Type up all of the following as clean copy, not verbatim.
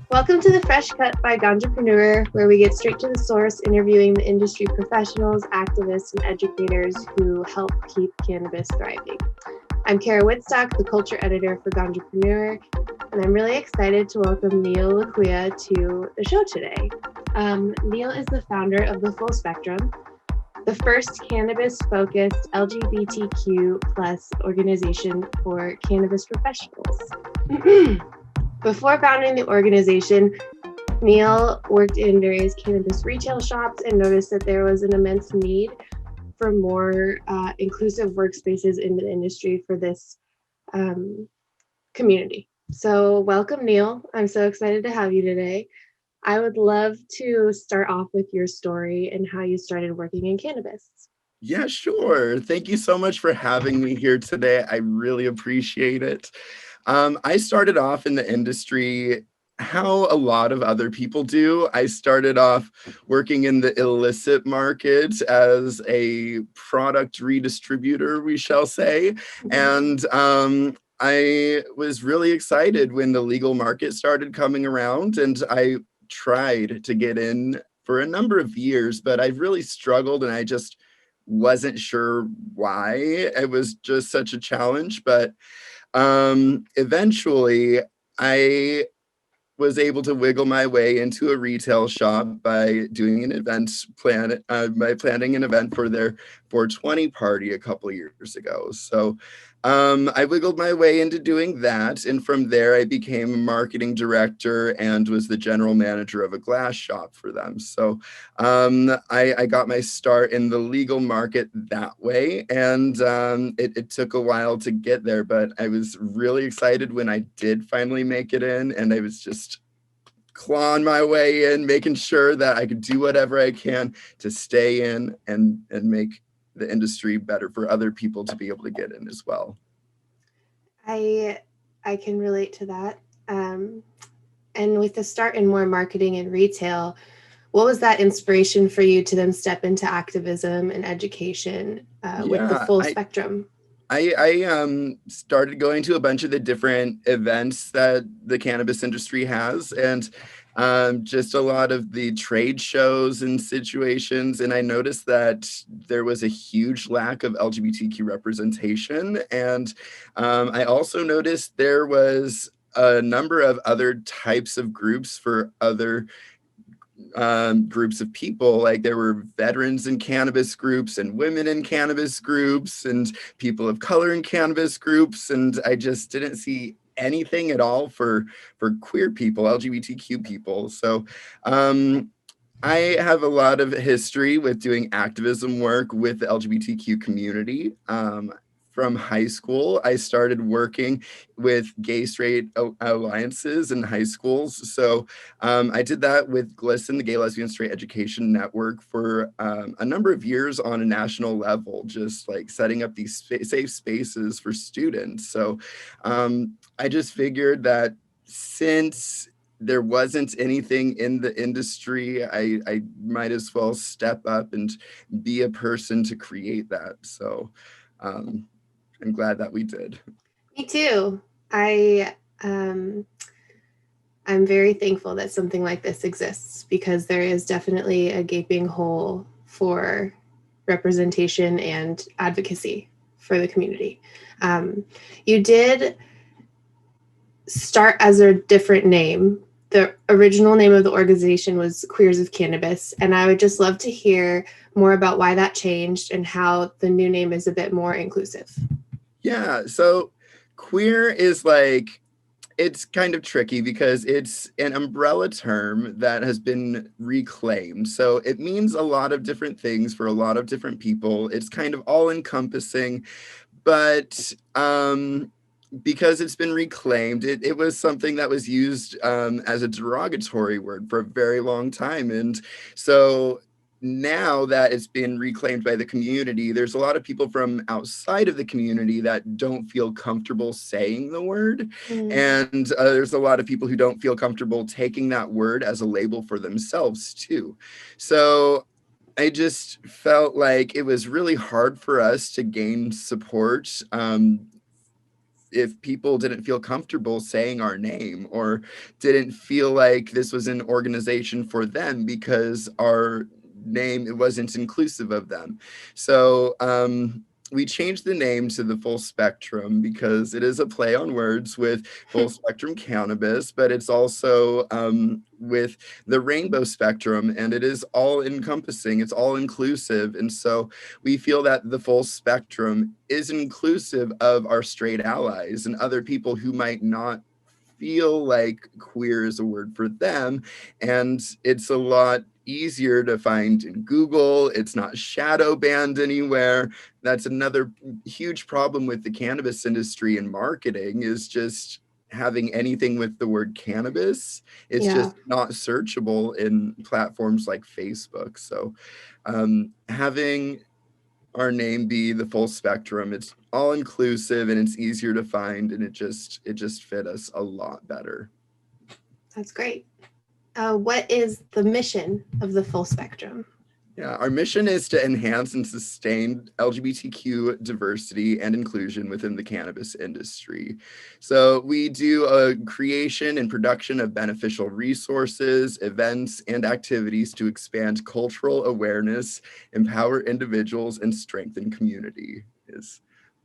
Welcome to the Fresh Cut by Ganjapreneur, where we get straight to the source, interviewing the industry professionals, activists, and educators who help keep cannabis thriving. I'm Cara Wietstock, the culture editor for Ganjapreneur, and I'm really excited to welcome Neil Lequia to the show today. Neil is the founder of The Full Spectrum, the first cannabis-focused LGBTQ plus organization for cannabis professionals. Before founding the organization, Neil worked in various cannabis retail shops and noticed that there was an immense need for more inclusive workspaces in the industry for this community. So welcome, Neil. I'm so excited to have you today. I would love to start off with your story and how you started working in cannabis. Yeah, sure. Thank you so much for having me here today. I really appreciate it. I started off in the industry how a lot of other people do. I started off working in the illicit market as a product redistributor, we shall say. And I was really excited when the legal market started coming around, and I tried to get in for a number of years, but I really struggled and I just wasn't sure why. It was just such a challenge, but eventually I was able to wiggle my way into a retail shop by doing an event by planning an event for their 420 party a couple of years ago. So I wiggled my way into doing that. And from there, I became a marketing director and was the general manager of a glass shop for them. So I got my start in the legal market that way. And it took a while to get there, but I was really excited when I did finally make it in. And I was just clawing my way in, making sure that I could do whatever I can to stay in and make the industry better for other people to be able to get in as well. I can relate to that. And with the start in more marketing and retail, what was that inspiration for you to then step into activism and education with the full spectrum? I started going to a bunch of the different events that the cannabis industry has, and just a lot of the trade shows and situations. And I noticed that there was a huge lack of LGBTQ representation. And I also noticed there was a number of other types of groups for other groups of people. Like there were veterans in cannabis groups and women in cannabis groups and people of color in cannabis groups. And I just didn't see anything at all for queer people, LGBTQ people. So I have a lot of history with doing activism work with the LGBTQ community. From high school, I started working with gay-straight alliances in high schools. So I did that with GLSEN, the Gay, Lesbian, Straight Education Network, for a number of years on a national level, just like setting up these safe spaces for students. So I just figured that since there wasn't anything in the industry, I might as well step up and be a person to create that. So I'm glad that we did. Me too. I'm very thankful that something like this exists, because there is definitely a gaping hole for representation and advocacy for the community. You did start as a different name. The original name of the organization was Queers of Cannabis, and I would just love to hear more about why that changed and how the new name is a bit more inclusive. Yeah, so queer is like, it's kind of tricky because it's an umbrella term that has been reclaimed. So it means a lot of different things for a lot of different people. It's kind of all encompassing, but because it's been reclaimed, it was something that was used as a derogatory word for a very long time. And so now that it's been reclaimed by the community, there's a lot of people from outside of the community that don't feel comfortable saying the word. And there's a lot of people who don't feel comfortable taking that word as a label for themselves too. So I just felt like it was really hard for us to gain support if people didn't feel comfortable saying our name, or didn't feel like this was an organization for them because our name, it wasn't inclusive of them. So we changed the name to the Full Spectrum because it is a play on words with full spectrum cannabis, but it's also with the rainbow spectrum, and it is all encompassing, it's all inclusive. And so we feel that the full spectrum is inclusive of our straight allies and other people who might not feel like queer is a word for them. And it's a lot easier to find in Google. It's not shadow banned anywhere. That's another huge problem with the cannabis industry and marketing, is just having anything with the word cannabis. It's just not searchable in platforms like Facebook. So having our name be the Full Spectrum, it's all inclusive and it's easier to find, and it just fit us a lot better. That's great. What is the mission of the Full Spectrum? Yeah, our mission is to enhance and sustain LGBTQ diversity and inclusion within the cannabis industry. So we do a creation and production of beneficial resources, events, and activities to expand cultural awareness, empower individuals, and strengthen community, is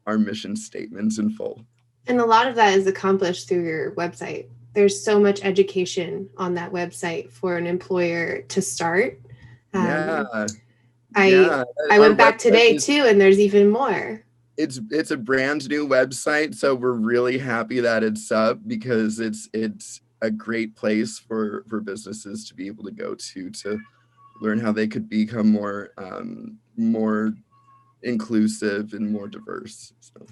our mission statements in full. And a lot of that is accomplished through your website. There's so much education on that website for an employer to start. I went back today too, and there's even more. It's a brand new website, so we're really happy that it's up, because it's a great place for businesses to be able to go to learn how they could become more inclusive and more diverse. So.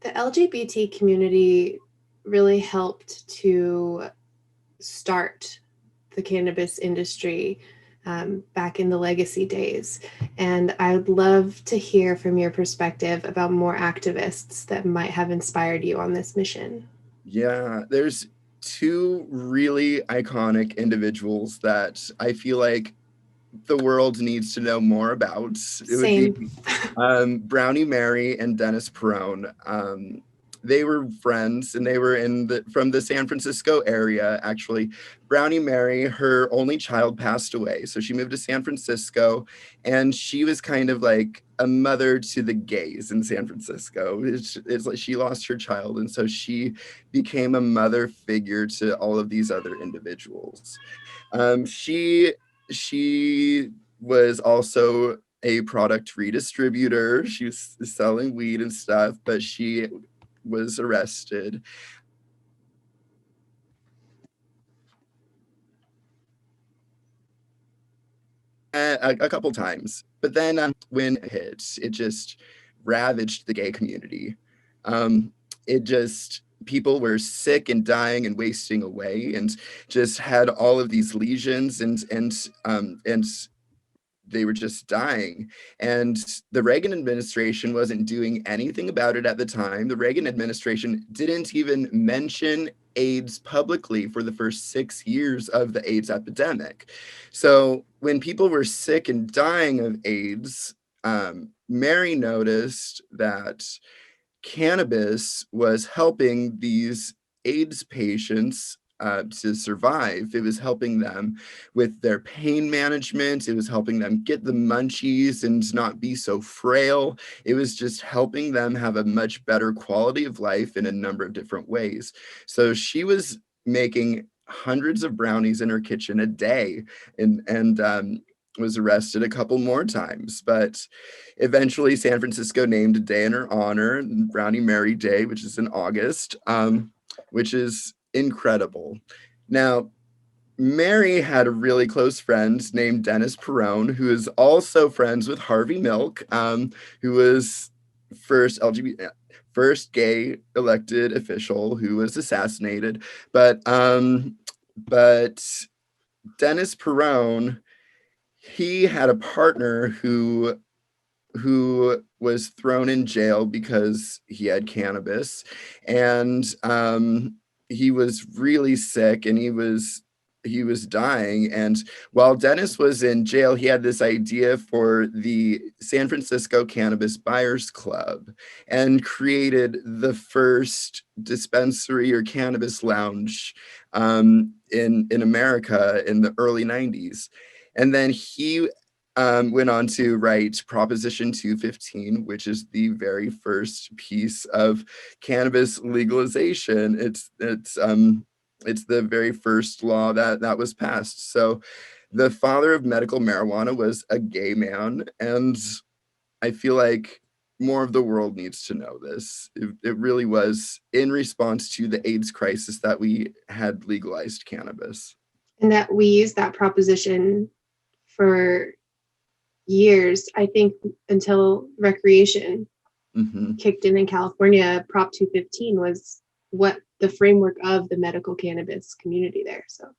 The LGBT community really helped to start the cannabis industry back in the legacy days. And I would love to hear from your perspective about more activists that might have inspired you on this mission. Yeah, there's two really iconic individuals that I feel like the world needs to know more about. It would be Brownie Mary and Dennis Perrone. They were friends, and they were from the San Francisco area. Actually, Brownie Mary, her only child passed away, so she moved to San Francisco, and she was kind of like a mother to the gays in San Francisco. It's like she lost her child, and so she became a mother figure to all of these other individuals. She was also a product redistributor. She was selling weed and stuff, but she was arrested. A couple times, but then when it hit, it just ravaged the gay community. People were sick and dying and wasting away, and just had all of these lesions, and they were just dying. And the Reagan administration wasn't doing anything about it at the time. The Reagan administration didn't even mention AIDS publicly for the first 6 years of the AIDS epidemic. So when people were sick and dying of AIDS, Mary noticed that cannabis was helping these AIDS patients to survive. It was helping them with their pain management. It was helping them get the munchies and not be so frail. It was just helping them have a much better quality of life in a number of different ways. So she was making hundreds of brownies in her kitchen a day, and was arrested a couple more times, but eventually San Francisco named a day in her honor, Brownie Mary Day, which is in August, which is incredible. Now, Mary had a really close friend named Dennis Perrone, who is also friends with Harvey Milk, who was first gay elected official who was assassinated. But Dennis Perrone, he had a partner who was thrown in jail because he had cannabis, and he was really sick, and he was dying. And while Dennis was in jail, he had this idea for the San Francisco Cannabis Buyers Club and created the first dispensary or cannabis lounge in America in the early 90s. And then he went on to write Proposition 215, which is the very first piece of cannabis legalization. It's the very first law that was passed. So the father of medical marijuana was a gay man, and I feel like more of the world needs to know this. It really was in response to the AIDS crisis that we had legalized cannabis. And that we used that proposition for years, I think, until recreation kicked in California. Prop 215 was what the framework of the medical cannabis community there. So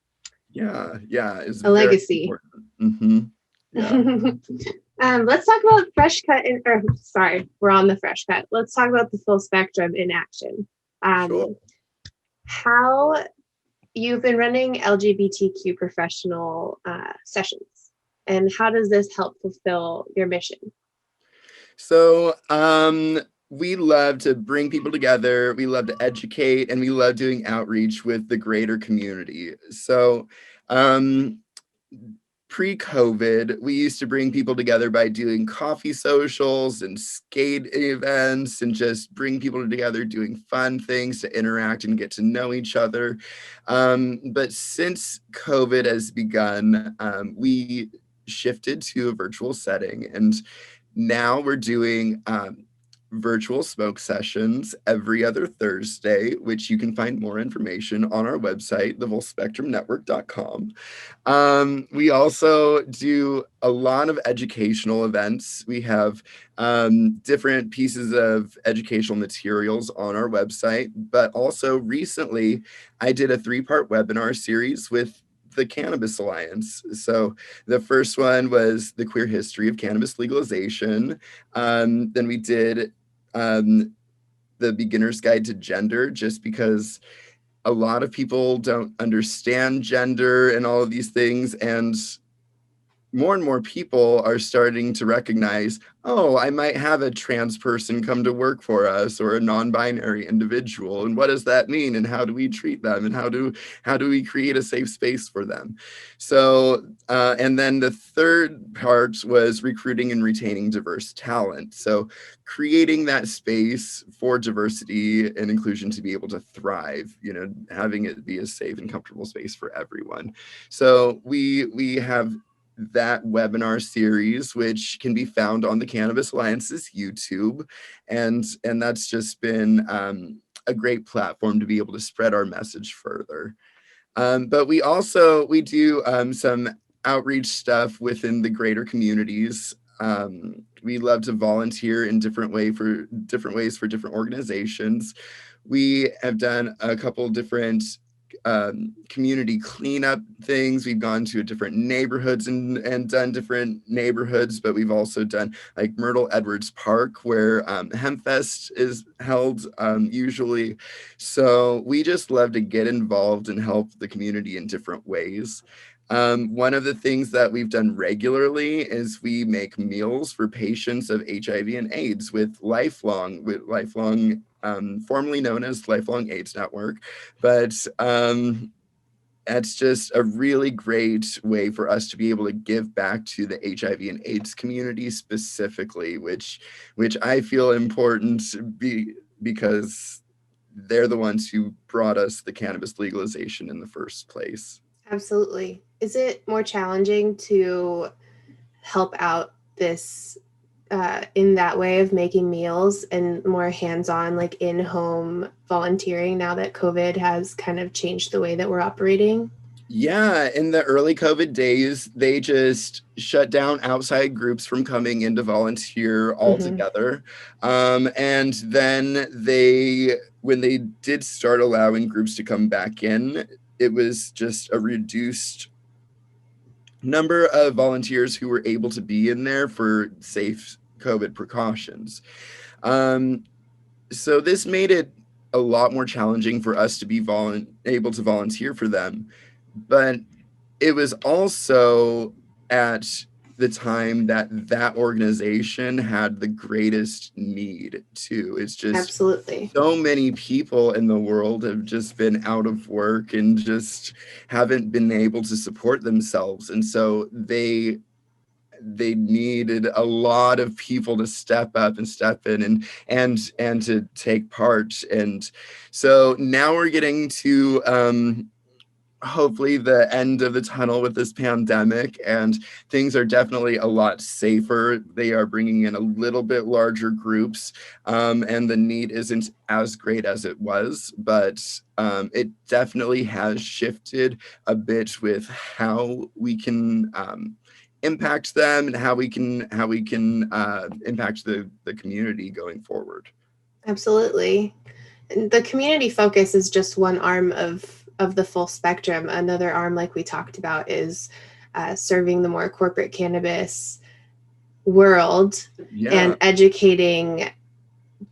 yeah, it's a legacy. Yeah. Let's talk about fresh cut. We're on the fresh cut. Let's talk about the full spectrum in action. Sure. How you've been running LGBTQ professional sessions, and how does this help fulfill your mission? So we love to bring people together. We love to educate, and we love doing outreach with the greater community. So pre-COVID, we used to bring people together by doing coffee socials and skate events and just bring people together doing fun things to interact and get to know each other. But since COVID has begun, we shifted to a virtual setting, and now we're doing virtual smoke sessions every other Thursday, which you can find more information on our website, thefullspectrumnetwork.com. We also do a lot of educational events. We have different pieces of educational materials on our website, but also recently I did a 3-part webinar series with the Cannabis Alliance. So the first one was the queer history of cannabis legalization. Then we did the beginner's guide to gender, just because a lot of people don't understand gender and all of these things. And more people are starting to recognize, oh, I might have a trans person come to work for us, or a non-binary individual, and what does that mean, and how do we treat them, and how do we create a safe space for them? So and then the third part was recruiting and retaining diverse talent. So creating that space for diversity and inclusion to be able to thrive, having it be a safe and comfortable space for everyone. So we have that webinar series, which can be found on the Cannabis Alliance's YouTube. And that's just been a great platform to be able to spread our message further. But we do some outreach stuff within the greater communities. We love to volunteer in different ways for different organizations. We have done a couple different community cleanup things. We've gone to different neighborhoods and done different neighborhoods, but we've also done like Myrtle Edwards Park, where Hempfest is held usually. So we just love to get involved and help the community in different ways. One of the things that we've done regularly is we make meals for patients of HIV and AIDS with Lifelong, formerly known as Lifelong AIDS Network. But that's just a really great way for us to be able to give back to the HIV and AIDS community specifically, which I feel important because they're the ones who brought us the cannabis legalization in the first place. Absolutely. Is it more challenging to help out this in that way of making meals and more hands-on, like in-home volunteering, now that COVID has kind of changed the way that we're operating? Yeah, in the early COVID days, they just shut down outside groups from coming in to volunteer altogether. And then when they did start allowing groups to come back in, it was just a reduced number of volunteers who were able to be in there for safe COVID precautions. So this made it a lot more challenging for us to be able to volunteer for them. But it was also at the time that that organization had the greatest need too. It's just Absolutely. so many people in the world have just been out of work and just haven't been able to support themselves. And so they needed a lot of people to step up and step in and to take part. And so now we're getting to hopefully the end of the tunnel with this pandemic, and things are definitely a lot safer. They are bringing in a little bit larger groups, and the need isn't as great as it was, but it definitely has shifted a bit with how we can impact them and how we can impact the community going forward. Absolutely. The community focus is just one arm of the full spectrum. Another arm, like we talked about, is serving the more corporate cannabis world and educating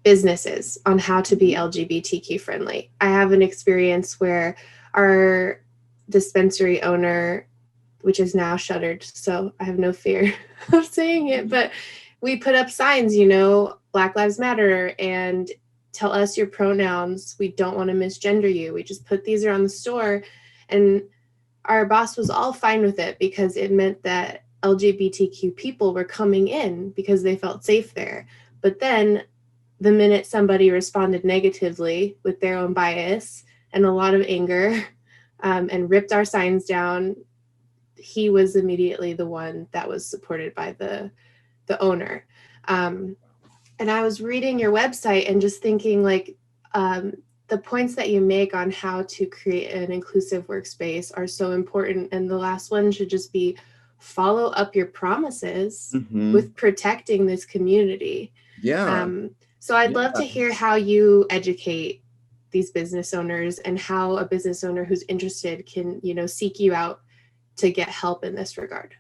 businesses on how to be LGBTQ friendly. I have an experience where our dispensary owner, which is now shuttered, so I have no fear of saying it, but we put up signs, Black Lives Matter, and tell us your pronouns. We don't want to misgender you. We just put these around the store. And our boss was all fine with it because it meant that LGBTQ people were coming in because they felt safe there. But then the minute somebody responded negatively with their own bias and a lot of anger and ripped our signs down, he was immediately the one that was supported by the owner. And I was reading your website and just thinking, like, the points that you make on how to create an inclusive workspace are so important. And the last one should just be follow up your promises with protecting this community. So I'd love to hear how you educate these business owners and how a business owner who's interested can, seek you out to get help in this regard.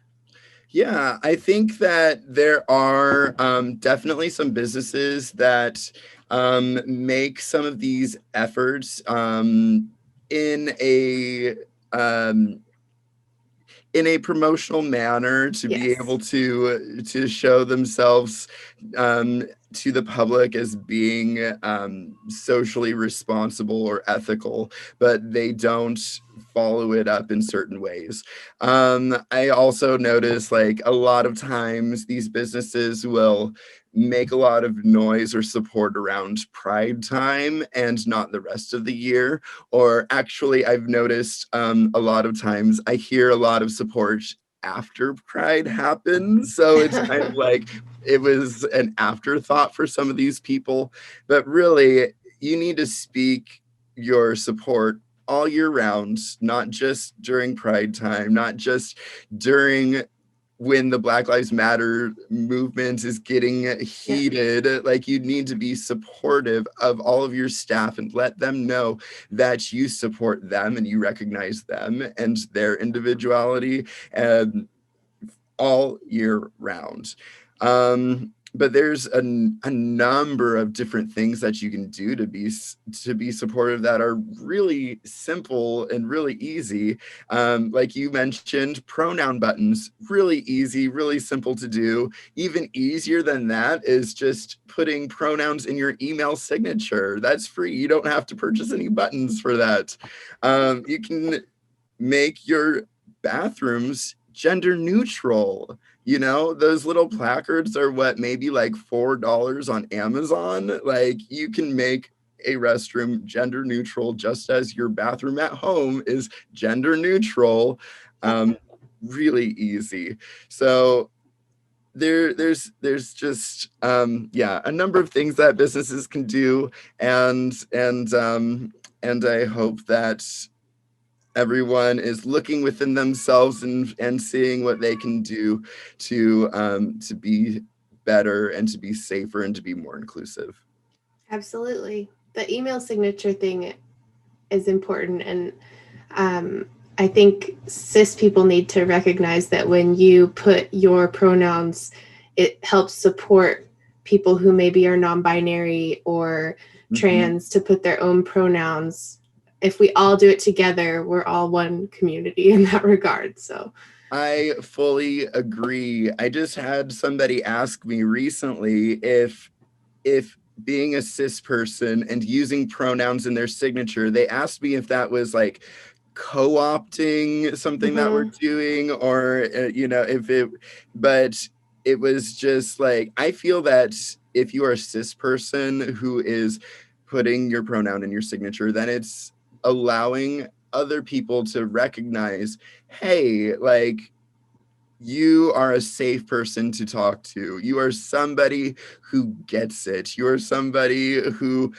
Yeah, I think that there are definitely some businesses that make some of these efforts in a promotional manner to be able to show themselves to the public as being socially responsible or ethical, but they don't follow it up in certain ways. I also notice, like, a lot of times these businesses will make a lot of noise or support around Pride time and not the rest of the year. Or actually, I've noticed a lot of times I hear a lot of support after Pride happens. So it's kind of like it was an afterthought for some of these people. But really, you need to speak your support all year round, not just during Pride time, not just during when the Black Lives Matter movement is getting heated. Like, you need to be supportive of all of your staff and let them know that you support them and you recognize them and their individuality all year round. But there's a number of different things that you can do to be supportive that are really simple and really easy. Like you mentioned, pronoun buttons, really easy, really simple to do. Even easier than that is just putting pronouns in your email signature. That's free. You don't have to purchase any buttons for that. You can make your bathrooms gender neutral. Those little placards are maybe like $4 on Amazon. Like, you can make a restroom gender neutral just as your bathroom at home is gender neutral. Really easy. So there's just a number of things that businesses can do, and I hope that everyone is looking within themselves and seeing what they can do to be better and to be safer and to be more inclusive. Absolutely. The email signature thing is important. And I think cis people need to recognize that when you put your pronouns, it helps support people who maybe are non-binary or trans to put their own pronouns. If we all do it together, we're all one community in that regard. So I fully agree. I just had somebody ask me recently if being a cis person and using pronouns in their signature, they asked me if that was like co-opting something that we're doing, or if it, but it was just like, I feel that if you are a cis person who is putting your pronoun in your signature, then it's allowing other people to recognize, hey, like, you are a safe person to talk to. You are somebody who gets it. You are somebody who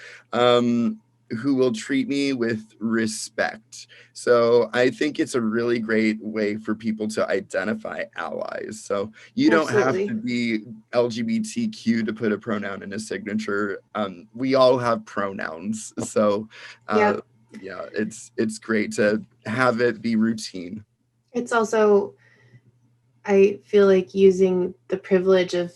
will treat me with respect. So I think it's a really great way for people to identify allies. So you don't have to be LGBTQ to put a pronoun in a signature. We all have pronouns. So yeah, it's great to have it be routine. It's also, I feel like, using the privilege of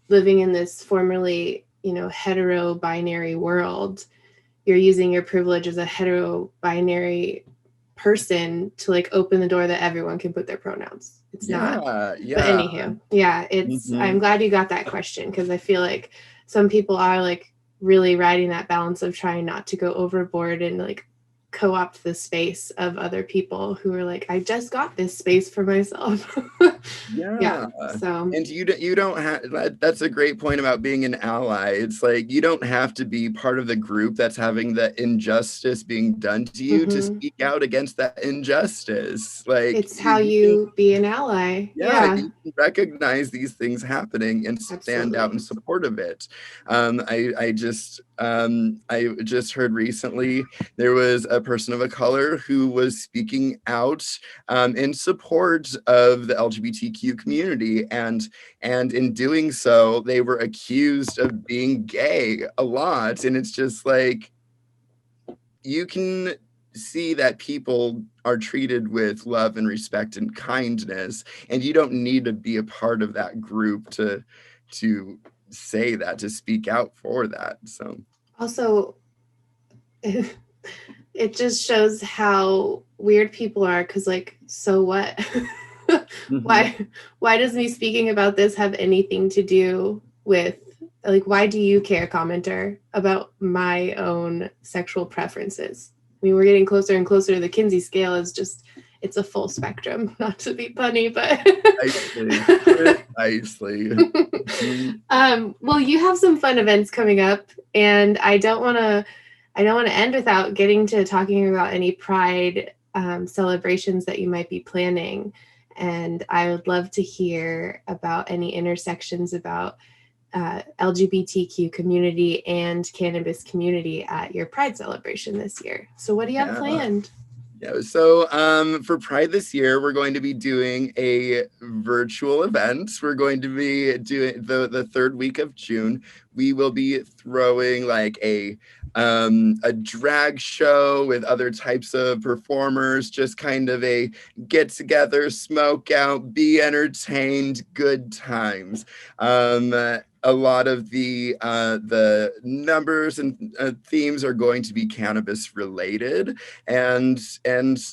living in this formerly, hetero binary world. You're using your privilege as a hetero binary person to like open the door that everyone can put their pronouns. It's not. But anywho, it's, I'm glad you got that question, because I feel like some people are like really riding that balance of trying not to go overboard and like co-opt the space of other people who are like, I just got this space for myself. So, and you don't have, that's a great point about being an ally. It's like, you don't have to be part of the group that's having the injustice being done to you to speak out against that injustice. Like, it's how you be an ally. You can recognize these things happening and stand out in support of it. I just heard recently there was a person of a color who was speaking out in support of the LGBTQ community, and in doing so, they were accused of being gay a lot. And it's just like, you can see that people are treated with love and respect and kindness, and you don't need to be a part of that group to say that, to speak out for that. So also, it just shows how weird people are, because like, so what? Why does me speaking about this have anything to do with, like, why do you care, commenter, about my own sexual preferences? I mean, we're getting closer and closer to the Kinsey scale. Is just, it's a full spectrum, not to be punny, but Precisely. Well, you have some fun events coming up, and I don't want to end without getting to talking about any Pride celebrations that you might be planning. And I would love to hear about any intersections about LGBTQ community and cannabis community at your Pride celebration this year. So what do you have planned? So for Pride this year, we're going to be doing a virtual event. We're going to be doing the third week of June. We will be throwing like a drag show with other types of performers, just kind of a get together, smoke out, be entertained, good times. A lot of the numbers and themes are going to be cannabis related, and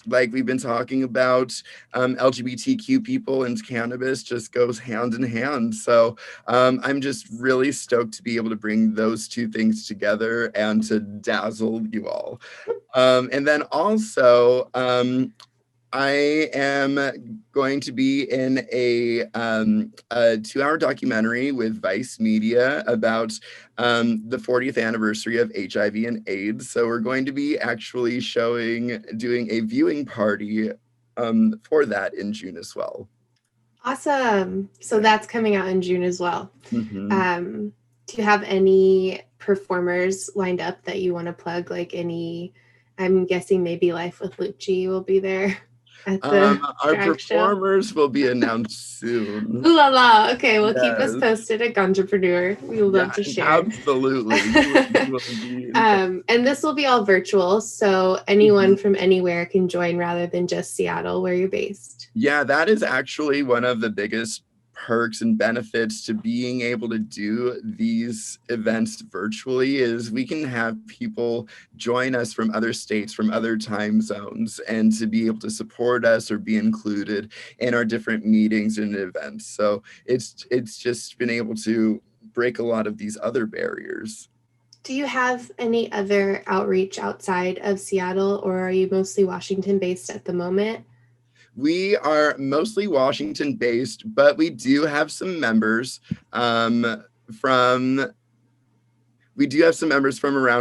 like we've been talking about, LGBTQ people and cannabis just goes hand in hand. So I'm just really stoked to be able to bring those two things together and to dazzle you all. And then also, I am going to be in a 2-hour documentary with Vice Media about the 40th anniversary of HIV and AIDS. So we're going to be actually doing a viewing party for that in June as well. Awesome. So that's coming out in June as well. Do you have any performers lined up that you want to plug? Like any, I'm guessing maybe Life with Lucci will be there. at the Our drag show? performers will be announced soon. Ooh la la. Okay, well, keep us Yes. posted at Ganjapreneur. We would love Yeah, to share. absolutely. You will be And this will be all virtual, so anyone from anywhere can join rather than just Seattle, where you're based. Yeah, that is actually one of the biggest perks and benefits to being able to do these events virtually is we can have people join us from other states, from other time zones, and to be able to support us or be included in our different meetings and events. So it's just been able to break a lot of these other barriers. Do you have any other outreach outside of Seattle, or are you mostly Washington based at the moment? We are mostly Washington based, but we do have some members from around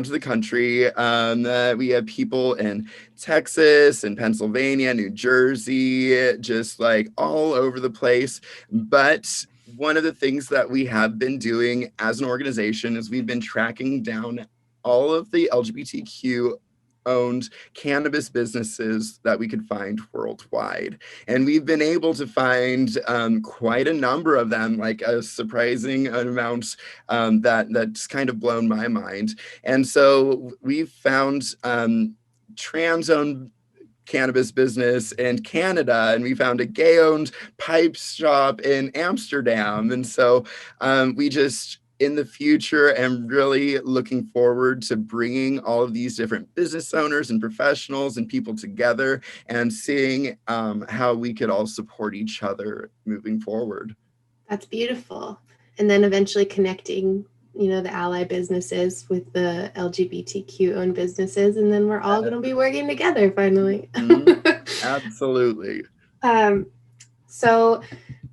the country. We have people in Texas and Pennsylvania, New Jersey, just like all over the place. But one of the things that we have been doing as an organization is we've been tracking down all of the LGBTQ owned cannabis businesses that we could find worldwide. And we've been able to find quite a number of them, like a surprising amount that's kind of blown my mind. And so we've found trans-owned cannabis business in Canada, and we found a gay-owned pipe shop in Amsterdam. And so we just, in the future, am really looking forward to bringing all of these different business owners and professionals and people together and seeing how we could all support each other moving forward. That's beautiful. And then eventually connecting, the ally businesses with the LGBTQ owned businesses. And then we're all going to be working together finally. Absolutely. So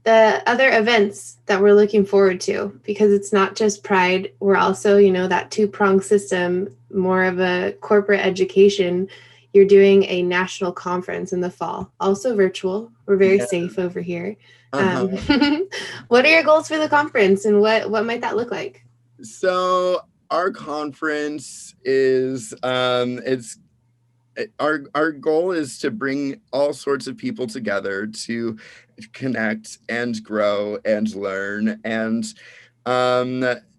the other events that we're looking forward to, because it's not just Pride, we're also, that two-pronged system, more of a corporate education. You're doing a national conference in the fall, also virtual. We're very safe over here. What are your goals for the conference, and what might that look like? So our conference is our goal is to bring all sorts of people together to connect and grow and learn. And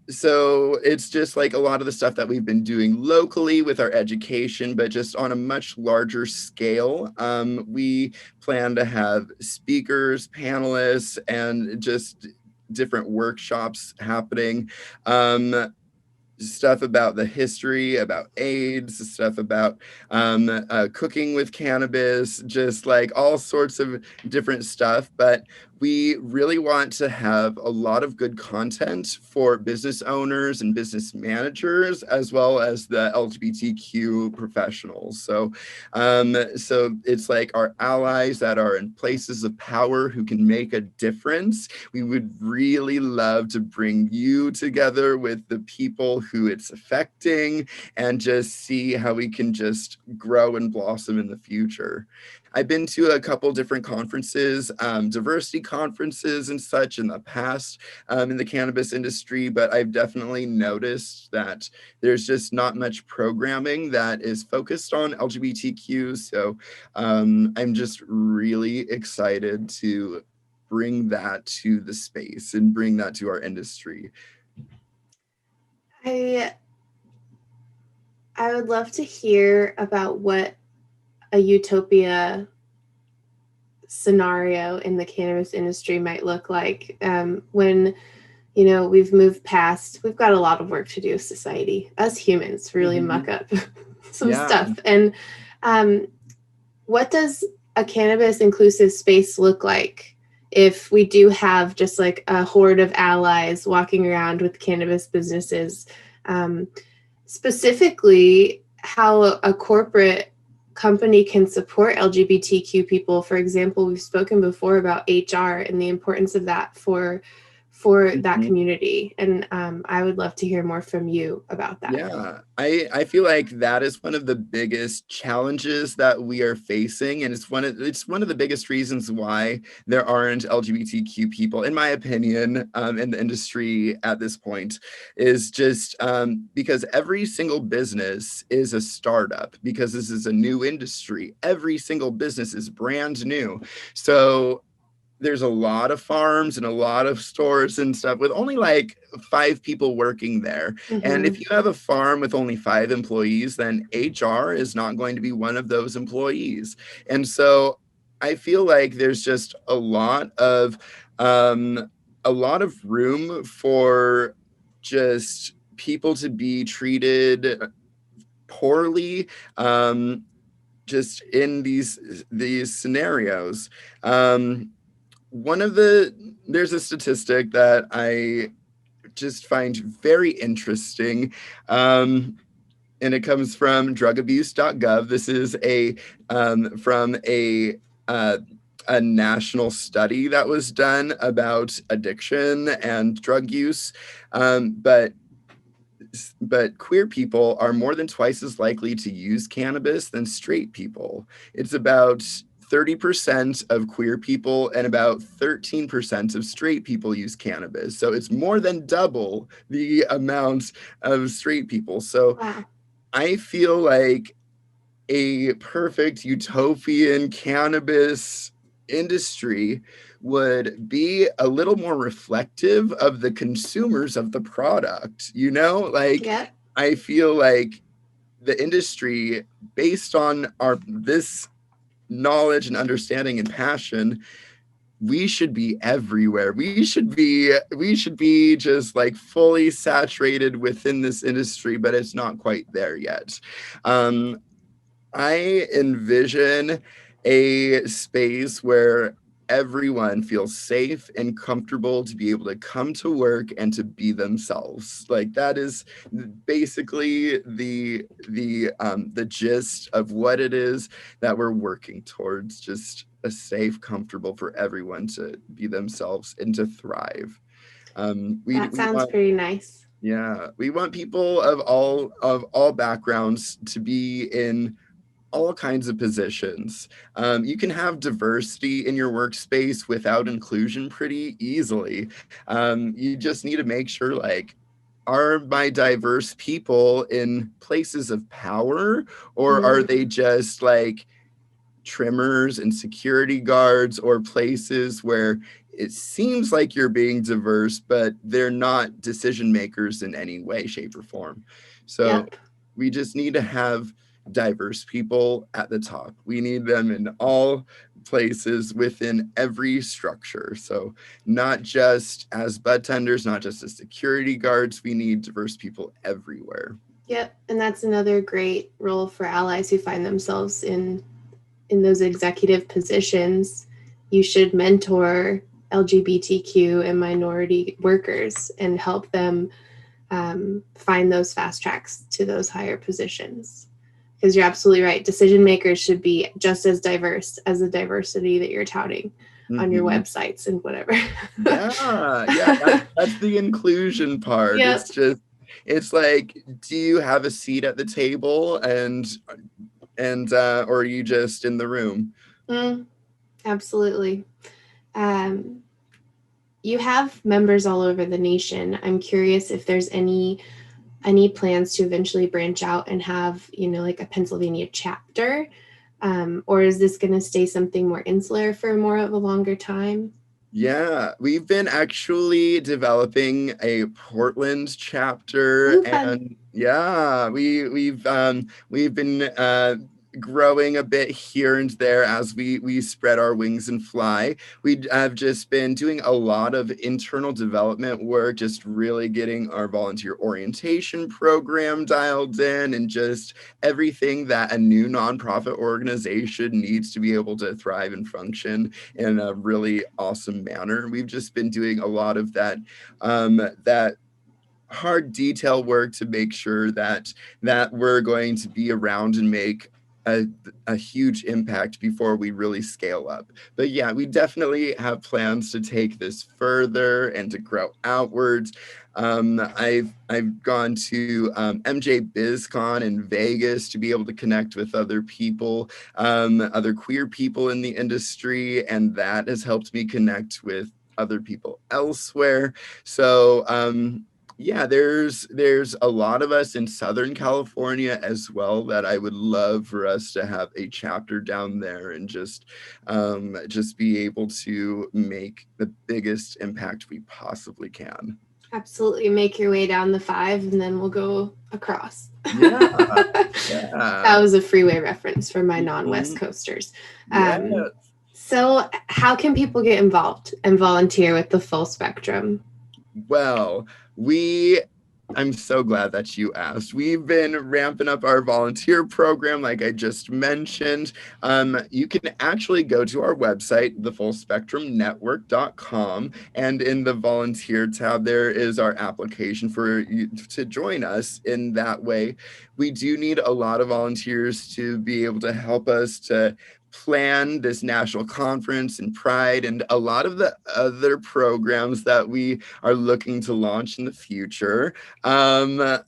so it's just like a lot of the stuff that we've been doing locally with our education, but just on a much larger scale. We plan to have speakers, panelists, and just different workshops happening. Stuff about the history, about AIDS, stuff about cooking with cannabis, just like all sorts of different stuff. But we really want to have a lot of good content for business owners and business managers, as well as the LGBTQ professionals. So it's like our allies that are in places of power who can make a difference. We would really love to bring you together with the people who it's affecting and just see how we can just grow and blossom in the future. I've been to a couple different conferences, diversity conferences and such in the past in the cannabis industry, but I've definitely noticed that there's just not much programming that is focused on LGBTQ. So I'm just really excited to bring that to the space and bring that to our industry. I would love to hear about what a utopia scenario in the cannabis industry might look like when we've moved past. We've got a lot of work to do as society, us humans, really muck up some stuff. And what does a cannabis inclusive space look like if we do have just like a horde of allies walking around with cannabis businesses? Specifically, how a corporate company can support LGBTQ people. For example, we've spoken before about HR and the importance of that for for that community. And I would love to hear more from you about that. Yeah, I feel like that is one of the biggest challenges that we are facing, and it's one of the biggest reasons why there aren't LGBTQ people, in my opinion, in the industry at this point, is just because every single business is a startup, because this is a new industry. Every single business is brand new, so there's a lot of farms and a lot of stores and stuff with only like 5 people working there. And if you have a farm with only 5 employees, then HR is not going to be one of those employees. And so I feel like there's just a lot of room for just people to be treated poorly, just in these scenarios. There's a statistic that I just find very interesting, and it comes from drugabuse.gov. This is from a national study that was done about addiction and drug use, but queer people are more than twice as likely to use cannabis than straight people. It's about 30% of queer people and about 13% of straight people use cannabis. So it's more than double the amount of straight people. So wow. I feel like a perfect utopian cannabis industry would be a little more reflective of the consumers of the product, Yep. I feel like the industry, based on this knowledge and understanding and passion, we should be everywhere. We should be just like fully saturated within this industry, but it's not quite there yet. I envision a space where everyone feels safe and comfortable to be able to come to work and to be themselves. Like that is basically the gist of what it is that we're working towards. Just a safe, comfortable for everyone to be themselves and to thrive. That sounds pretty nice. Yeah, we want people of all backgrounds to be in all kinds of positions. You can have diversity in your workspace without inclusion pretty easily. You just need to make sure, like, are my diverse people in places of power, or are they just like trimmers and security guards, or places where it seems like you're being diverse, but they're not decision makers in any way, shape, or form. So we just need to have diverse people at the top. We need them in all places within every structure. So not just as bud tenders, not just as security guards, we need diverse people everywhere. Yep. And that's another great role for allies who find themselves in those executive positions. You should mentor LGBTQ and minority workers and help them find those fast tracks to those higher positions. Because you're absolutely right. Decision makers should be just as diverse as the diversity that you're touting on your websites and whatever. That's the inclusion part. Yep. It's like, do you have a seat at the table, and or are you just in the room? Absolutely. You have members all over the nation. I'm curious if there's any plans to eventually branch out and have, like a Pennsylvania chapter, or is this going to stay something more insular for more of a longer time? Yeah, we've been actually developing a Portland chapter. Ooh, and yeah, we've been growing a bit here and there as we spread our wings and fly. We have just been doing a lot of internal development work, just really getting our volunteer orientation program dialed in, and just everything that a new nonprofit organization needs to be able to thrive and function in a really awesome manner. We've just been doing a lot of that hard detail work to make sure that we're going to be around and make a huge impact before we really scale up. But yeah, we definitely have plans to take this further and to grow outwards. I've gone to MJ BizCon in Vegas to be able to connect with other people, other queer people in the industry, and that has helped me connect with other people elsewhere. So yeah, there's a lot of us in Southern California as well that I would love for us to have a chapter down there and just be able to make the biggest impact we possibly can. Absolutely. Make your way down the 5 and then we'll go across. Yeah. That was a freeway reference for my non-West Coasters. Yes. So how can people get involved and volunteer with the full spectrum? Well, I'm so glad that you asked. We've been ramping up our volunteer program, like I just mentioned. You can actually go to our website, thefullspectrumnetwork.com, and in the volunteer tab, there is our application for you to join us in that way. We do need a lot of volunteers to be able to help us to plan this national conference and Pride and a lot of the other programs that we are looking to launch in the future. And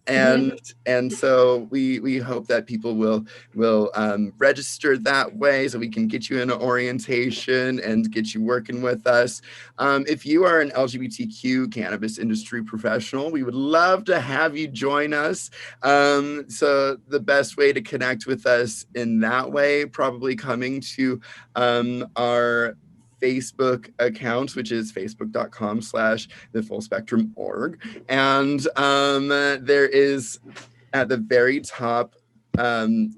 so we hope that people will register that way so we can get you in an orientation and get you working with us. If you are an LGBTQ cannabis industry professional, we would love to have you join us. So the best way to connect with us in that way, probably coming to our Facebook account, which is facebook.com/thefullspectrumorg. And there is at the very top, pinned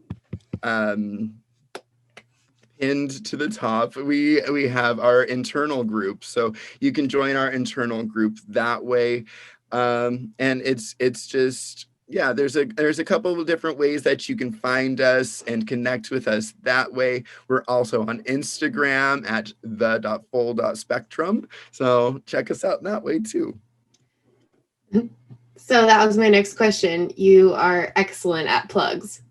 to the top, we have our internal group. So you can join our internal group that way. And it's just, yeah, there's a couple of different ways that you can find us and connect with us that way. We're also on Instagram at the.full.spectrum. So check us out that way too. So that was my next question. You are excellent at plugs.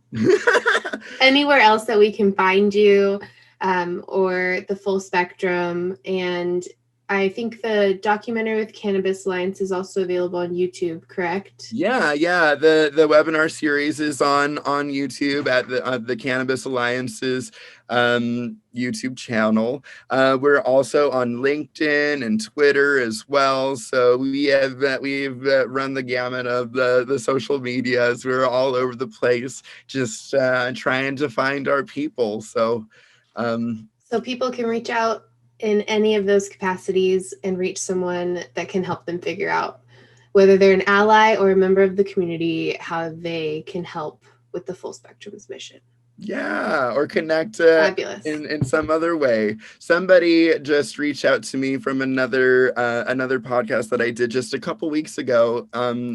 Anywhere else that we can find you, or the full spectrum? And I think the documentary with Cannabis Alliance is also available on YouTube, correct? Yeah. The webinar series is on YouTube at the Cannabis Alliance's YouTube channel. We're also on LinkedIn and Twitter as well. So we've run the gamut of the social medias. We're all over the place, just trying to find our people. So people can reach out in any of those capacities and reach someone that can help them figure out whether they're an ally or a member of the community, how they can help with the Full Spectrum's mission. Yeah, or connect in some other way. Somebody just reached out to me from another podcast that I did just a couple weeks ago.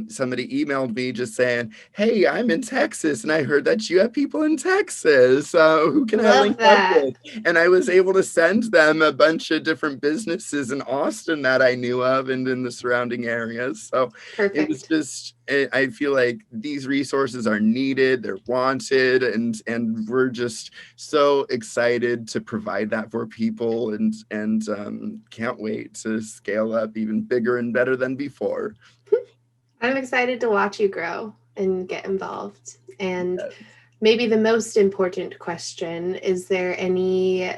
Somebody emailed me just saying, "Hey, I'm in Texas, and I heard that you have people in Texas. Who can I link up with?" And I was able to send them a bunch of different businesses in Austin that I knew of and in the surrounding areas. So perfect. It was just, I feel like these resources are needed, they're wanted, and we're just so excited to provide that for people, and can't wait to scale up even bigger and better than before. I'm excited to watch you grow and get involved. And maybe the most important question, is there any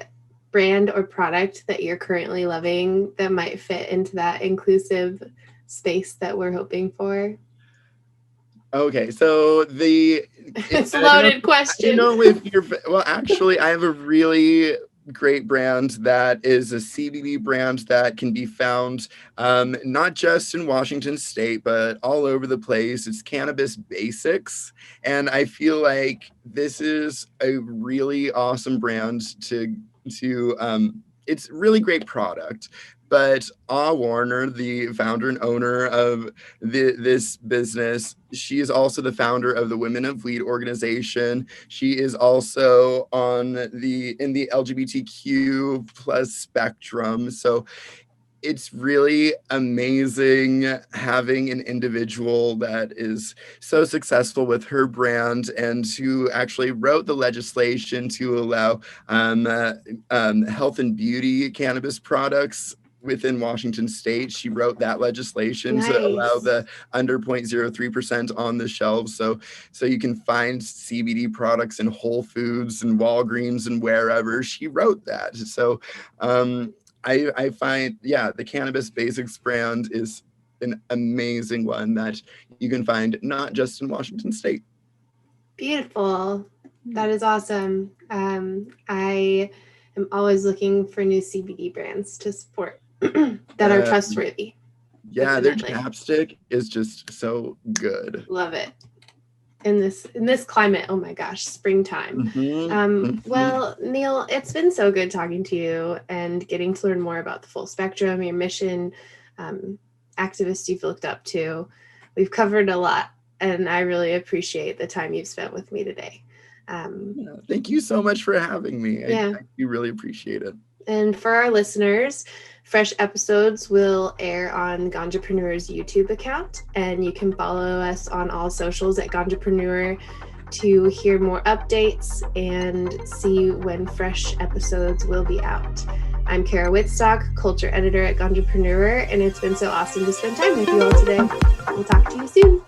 brand or product that you're currently loving that might fit into that inclusive space that we're hoping for? Okay, so it's a loaded question. Actually, I have a really great brand that is a CBD brand that can be found not just in Washington State, but all over the place. It's Cannabis Basics, and I feel like this is a really awesome brand to it's really great product. But Warner, the founder and owner of this business, she is also the founder of the Women of Weed organization. She is also in the LGBTQ plus spectrum. So it's really amazing having an individual that is so successful with her brand and who actually wrote the legislation to allow health and beauty cannabis products within Washington state. She wrote that legislation to allow the under 0.03% on the shelves. So you can find CBD products in Whole Foods and Walgreens and wherever. She wrote that. So I find, the Cannabis Basics brand is an amazing one that you can find not just in Washington state. Beautiful. That is awesome. I am always looking for new CBD brands to support that are trustworthy. Yeah, definitely. Their chapstick is just so good. Love it. In this climate, oh my gosh, springtime. Well, Neil, it's been so good talking to you and getting to learn more about the full spectrum, your mission, activists you've looked up to. We've covered a lot, and I really appreciate the time you've spent with me today. Thank you so much for having me. I really appreciate it. And for our listeners, fresh episodes will air on Ganjapreneur's YouTube account, and you can follow us on all socials at Ganjapreneur to hear more updates and see when fresh episodes will be out. I'm Cara Wietstock, culture editor at Ganjapreneur, and it's been so awesome to spend time with you all today. We'll talk to you soon.